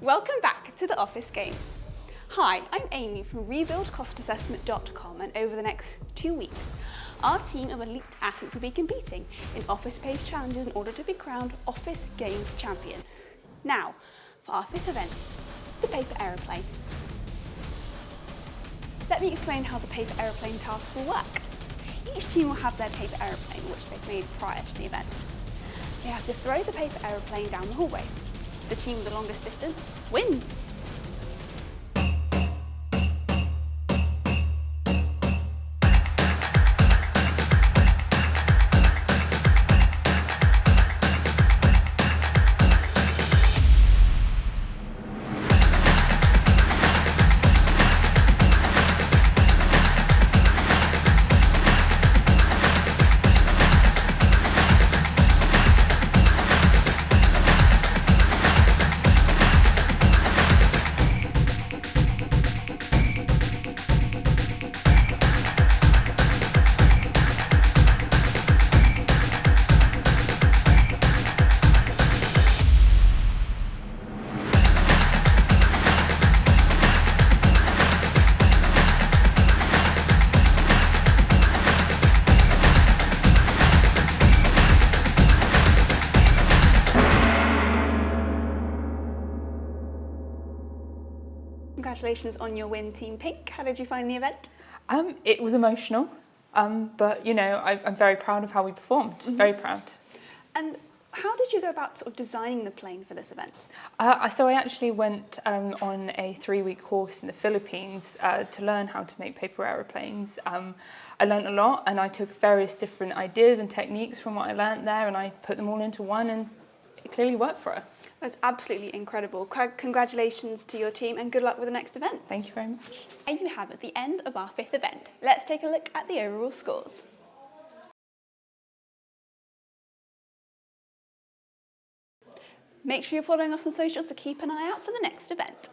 Welcome back to the Office Games. Hi, I'm Amy from RebuildCostASSESSMENT.com, and over the next 2 weeks, our team of elite athletes will be competing in office-based challenges in order to be crowned Office Games champion. Now, for our fifth event, the Paper Aeroplane. Let me explain how the Paper Aeroplane task will work. Each team will have their paper aeroplane, which they've made prior to the event. They have to throw the paper aeroplane down the hallway. The team with the longest distance wins. Congratulations on your win, Team Pink. How did you find the event? It was emotional, but you know, I'm very proud of how we performed. Very proud. And how did you go about sort of designing the plane for this event? So I actually went on a 3-week course in the Philippines to learn how to make paper aeroplanes. I learned a lot, and I took various different ideas and techniques from what I learned there, and I put them all into one, and it clearly worked for us. That's absolutely incredible. Congratulations to your team, and good luck with the next event. Thank you very much. There you have it, the end of our fifth event. Let's take a look at the overall scores. Make sure you're following us on socials to keep an eye out for the next event.